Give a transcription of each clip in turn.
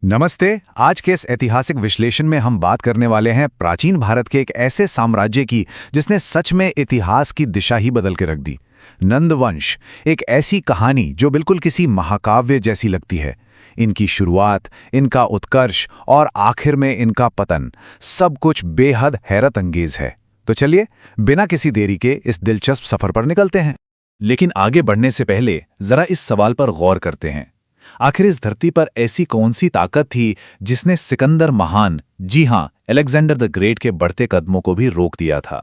नमस्ते। आज के इस ऐतिहासिक विश्लेषण में हम बात करने वाले हैं प्राचीन भारत के एक ऐसे साम्राज्य की जिसने सच में इतिहास की दिशा ही बदल के रख दी। नंद वंश, एक ऐसी कहानी जो बिल्कुल किसी महाकाव्य जैसी लगती है। इनकी शुरुआत, इनका उत्कर्ष और आखिर में इनका पतन, सब कुछ बेहद हैरत अंगेज है। तो चलिए बिना किसी देरी के इस दिलचस्प सफर पर निकलते हैं। लेकिन आगे बढ़ने से पहले जरा इस सवाल पर गौर करते हैं। आखिर इस धरती पर ऐसी कौन सी ताकत थी जिसने सिकंदर महान, जी हां, अलेक्जेंडर द ग्रेट के बढ़ते कदमों को भी रोक दिया था।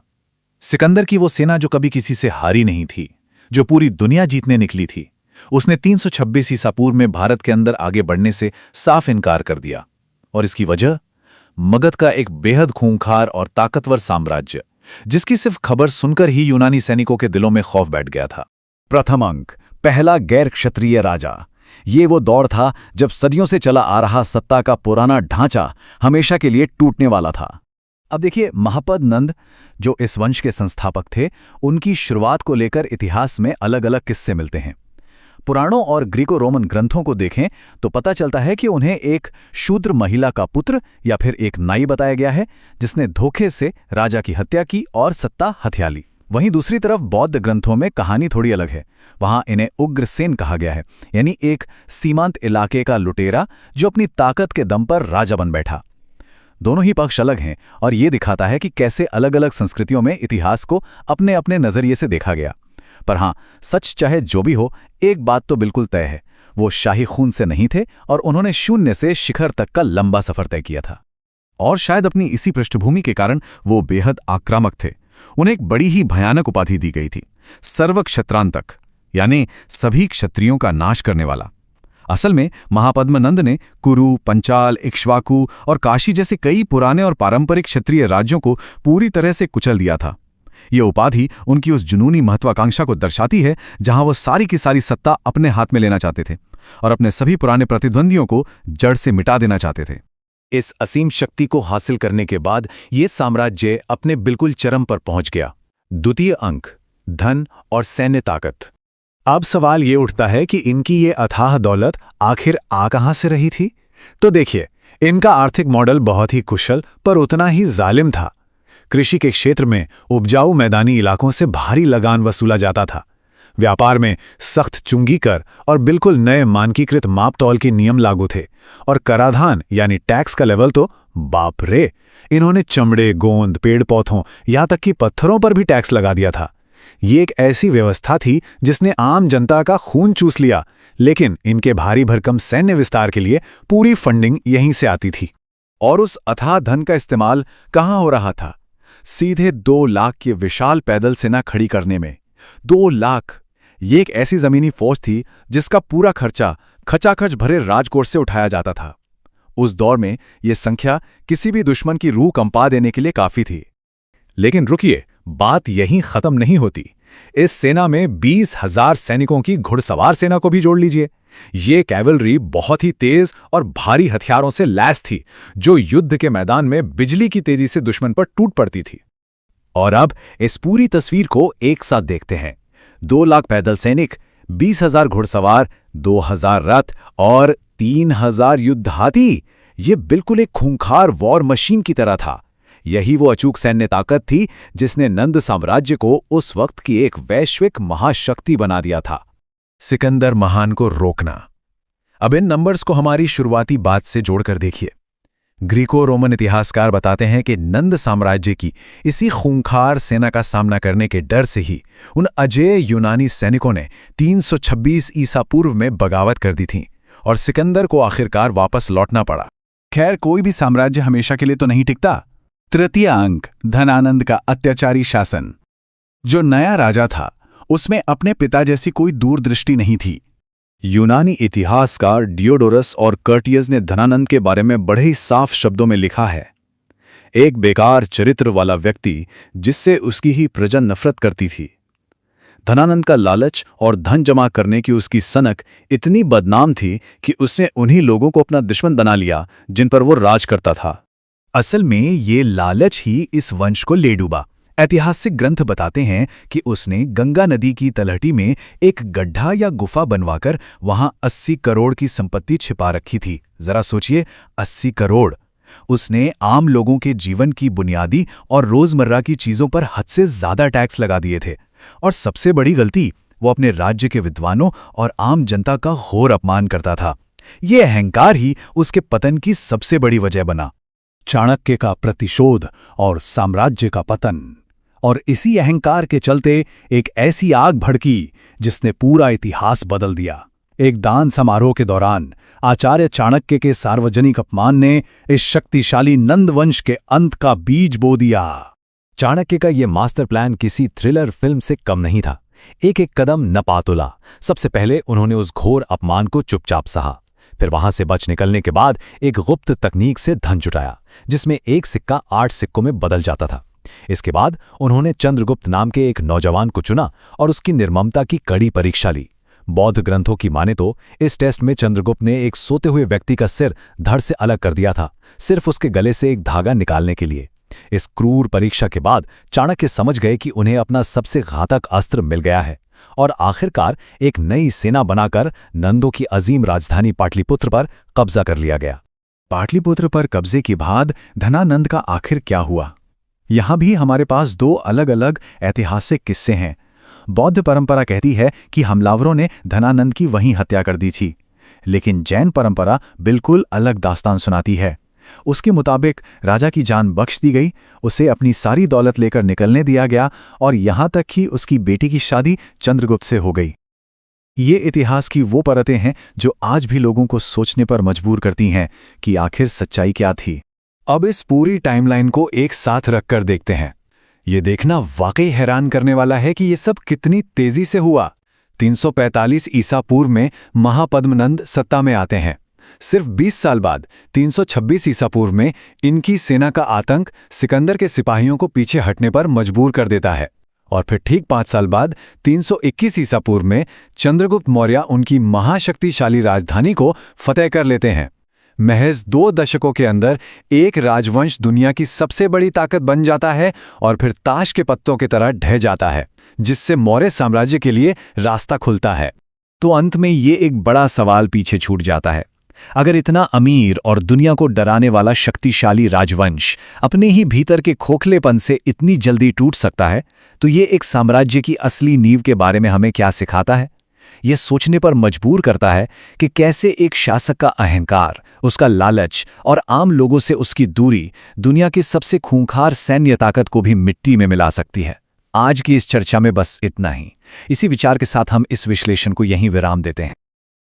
सिकंदर की वो सेना जो कभी किसी से हारी नहीं थी, जो पूरी दुनिया जीतने निकली थी, उसने 326 ईसा पूर्व में भारत के अंदर आगे बढ़ने से साफ इनकार कर दिया। और इसकी वजह, मगध का एक बेहद खूंखार और ताकतवर साम्राज्य, जिसकी सिर्फ खबर सुनकर ही यूनानी सैनिकों के दिलों में खौफ बैठ गया था। प्रथम अंक, पहला गैर क्षत्रिय राजा। ये वो दौर था जब सदियों से चला आ रहा सत्ता का पुराना ढांचा हमेशा के लिए टूटने वाला था। अब देखिए, महापद नंद जो इस वंश के संस्थापक थे, उनकी शुरुआत को लेकर इतिहास में अलग अलग किस्से मिलते हैं। पुराणों और ग्रीको रोमन ग्रंथों को देखें तो पता चलता है कि उन्हें एक शूद्र महिला का पुत्र या फिर एक नाई बताया गया है, जिसने धोखे से राजा की हत्या की और सत्ता हथिया ली। वहीं दूसरी तरफ बौद्ध ग्रंथों में कहानी थोड़ी अलग है। वहां इन्हें उग्रसेन कहा गया है, यानी एक सीमांत इलाके का लुटेरा जो अपनी ताकत के दम पर राजा बन बैठा। दोनों ही पक्ष अलग हैं और ये दिखाता है कि कैसे अलग अलग संस्कृतियों में इतिहास को अपने अपने नजरिए से देखा गया। पर हां, सच चाहे जो भी हो, एक बात तो बिल्कुल तय है, वो शाही खून से नहीं थे और उन्होंने शून्य से शिखर तक का लंबा सफर तय किया था। और शायद अपनी इसी पृष्ठभूमि के कारण वो बेहद आक्रामक थे। उन्हें एक बड़ी ही भयानक उपाधि दी गई थी, सर्वक्षत्रांतक, यानी सभी क्षत्रियों का नाश करने वाला। असल में महापद्म नंद ने कुरु, पंचाल, इक्ष्वाकु और काशी जैसे कई पुराने और पारंपरिक क्षत्रिय राज्यों को पूरी तरह से कुचल दिया था। ये उपाधि उनकी उस जुनूनी महत्वाकांक्षा को दर्शाती है जहां वो सारी की सारी सत्ता अपने हाथ में लेना चाहते थे और अपने सभी पुराने प्रतिद्वंदियों को जड़ से मिटा देना चाहते थे। इस असीम शक्ति को हासिल करने के बाद ये साम्राज्य अपने बिल्कुल चरम पर पहुंच गया। द्वितीय अंक, धन और सैन्य ताकत। अब सवाल ये उठता है कि इनकी ये अथाह दौलत आखिर आ कहां से रही थी? तो देखिए, इनका आर्थिक मॉडल बहुत ही कुशल पर उतना ही जालिम था। कृषि के क्षेत्र में उपजाऊ मैदानी इलाकों से भारी लगान वसूला जाता था। व्यापार में सख्त चुंगी कर और बिल्कुल नए मानकीकृत मापतौल के नियम लागू थे। और कराधान यानी टैक्स का लेवल तो बाप रे, इन्होंने चमड़े, गोंद, पेड़ पौधों, यहां तक कि पत्थरों पर भी टैक्स लगा दिया था। ये एक ऐसी व्यवस्था थी जिसने आम जनता का खून चूस लिया, लेकिन इनके भारी भरकम सैन्य विस्तार के लिए पूरी फंडिंग यहीं से आती थी। और उस अथाह धन का इस्तेमाल कहां हो रहा था? सीधे 2 लाख की विशाल पैदल सेना खड़ी करने में। 2 लाख! ये एक ऐसी जमीनी फौज थी जिसका पूरा खर्चा खचाखच भरे राजकोट से उठाया जाता था। उस दौर में यह संख्या किसी भी दुश्मन की रूह कंपा देने के लिए काफी थी। लेकिन रुकिए, बात यहीं खत्म नहीं होती। इस सेना में 20,000 सैनिकों की घुड़सवार सेना को भी जोड़ लीजिए। ये कैवलरी बहुत ही तेज और भारी हथियारों से लैस थी, जो युद्ध के मैदान में बिजली की तेजी से दुश्मन पर टूट पड़ती थी। और अब इस पूरी तस्वीर को एक साथ देखते हैं। 2 लाख पैदल सैनिक, 20,000 घुड़सवार, 2,000 रथ और 3,000 युद्ध हाथी। ये बिल्कुल एक खूंखार वॉर मशीन की तरह था। यही वो अचूक सैन्य ताकत थी जिसने नंद साम्राज्य को उस वक्त की एक वैश्विक महाशक्ति बना दिया था। सिकंदर महान को रोकना। अब इन नंबर्स को हमारी शुरुआती बात से जोड़कर देखिए। ग्रीको रोमन इतिहासकार बताते हैं कि नंद साम्राज्य की इसी खूंखार सेना का सामना करने के डर से ही उन अजेय यूनानी सैनिकों ने 326 ईसा पूर्व में बगावत कर दी थी और सिकंदर को आखिरकार वापस लौटना पड़ा। खैर, कोई भी साम्राज्य हमेशा के लिए तो नहीं टिकता। तृतीय अंक, धनानंद का अत्याचारी शासन। जो नया राजा था, उसमें अपने पिता जैसी कोई दूरदृष्टि नहीं थी। यूनानी इतिहासकार डियोडोरस और कर्टियस ने धनानंद के बारे में बड़े ही साफ शब्दों में लिखा है, एक बेकार चरित्र वाला व्यक्ति जिससे उसकी ही प्रजा नफरत करती थी। धनानंद का लालच और धन जमा करने की उसकी सनक इतनी बदनाम थी कि उसने उन्हीं लोगों को अपना दुश्मन बना लिया जिन पर वो राज करता था। असल में ये लालच ही इस वंश को ले डूबा। ऐतिहासिक ग्रंथ बताते हैं कि उसने गंगा नदी की तलहटी में एक गड्ढा या गुफा बनवाकर वहां 80 करोड़ की संपत्ति छिपा रखी थी। जरा सोचिए, 80 करोड़। उसने आम लोगों के जीवन की बुनियादी और रोजमर्रा की चीजों पर हद से ज्यादा टैक्स लगा दिए थे। और सबसे बड़ी गलती, वो अपने राज्य के विद्वानों और आम जनता का घोर अपमान करता था। ये अहंकार ही उसके पतन की सबसे बड़ी वजह बना। चाणक्य का प्रतिशोध और साम्राज्य का पतन। और इसी अहंकार के चलते एक ऐसी आग भड़की जिसने पूरा इतिहास बदल दिया। एक दान समारोह के दौरान आचार्य चाणक्य के सार्वजनिक अपमान ने इस शक्तिशाली नंद वंश के अंत का बीज बो दिया। चाणक्य का ये मास्टर प्लान किसी थ्रिलर फिल्म से कम नहीं था। एक एक कदम नपा तोला। सबसे पहले उन्होंने उस घोर अपमान को चुपचाप सहा। फिर वहां से बच निकलने के बाद एक गुप्त तकनीक से धन जुटाया, जिसमें एक सिक्का 8 सिक्कों में बदल जाता था। इसके बाद उन्होंने चंद्रगुप्त नाम के एक नौजवान को चुना और उसकी निर्ममता की कड़ी परीक्षा ली। बौद्ध ग्रंथों की माने तो इस टेस्ट में चंद्रगुप्त ने एक सोते हुए व्यक्ति का सिर धड़ से अलग कर दिया था, सिर्फ उसके गले से एक धागा निकालने के लिए। इस क्रूर परीक्षा के बाद चाणक्य समझ गए कि उन्हें अपना सबसे घातक अस्त्र मिल गया है और आखिरकार एक नई सेना बनाकर नंदों की अजीम राजधानी पाटलिपुत्र पर कब्जा कर लिया गया। पाटलिपुत्र पर कब्जे के बाद धनानंद का आखिर क्या हुआ? यहां भी हमारे पास 2 अलग अलग ऐतिहासिक किस्से हैं। बौद्ध परंपरा कहती है कि हमलावरों ने धनानंद की वहीं हत्या कर दी थी, लेकिन जैन परंपरा बिल्कुल अलग दास्तान सुनाती है। उसके मुताबिक राजा की जान बख्श दी गई, उसे अपनी सारी दौलत लेकर निकलने दिया गया और यहां तक कि उसकी बेटी की शादी चंद्रगुप्त से हो गई। ये इतिहास की वो परतें हैं जो आज भी लोगों को सोचने पर मजबूर करती हैं कि आखिर सच्चाई क्या थी। अब इस पूरी टाइमलाइन को एक साथ रखकर देखते हैं। ये देखना वाकई हैरान करने वाला है कि ये सब कितनी तेजी से हुआ। 345 ईसा पूर्व में महापद्मनंद सत्ता में आते हैं। सिर्फ 20 साल बाद 326 ईसा पूर्व में इनकी सेना का आतंक सिकंदर के सिपाहियों को पीछे हटने पर मजबूर कर देता है। और फिर ठीक 5 साल बाद 321 ईसा पूर्व में चंद्रगुप्त मौर्य उनकी महाशक्तिशाली राजधानी को फतेह कर लेते हैं। महज 2 दशकों के अंदर एक राजवंश दुनिया की सबसे बड़ी ताकत बन जाता है और फिर ताश के पत्तों की तरह ढह जाता है, जिससे मौर्य साम्राज्य के लिए रास्ता खुलता है। तो अंत में ये एक बड़ा सवाल पीछे छूट जाता है। अगर इतना अमीर और दुनिया को डराने वाला शक्तिशाली राजवंश अपने ही भीतर के खोखलेपन से इतनी जल्दी टूट सकता है, तो ये एक साम्राज्य की असली नींव के बारे में हमें क्या सिखाता है? ये सोचने पर मजबूर करता है कि कैसे एक शासक का अहंकार, उसका लालच और आम लोगों से उसकी दूरी दुनिया की सबसे खूंखार सैन्य ताकत को भी मिट्टी में मिला सकती है। आज की इस चर्चा में बस इतना ही। इसी विचार के साथ हम इस विश्लेषण को यहीं विराम देते हैं।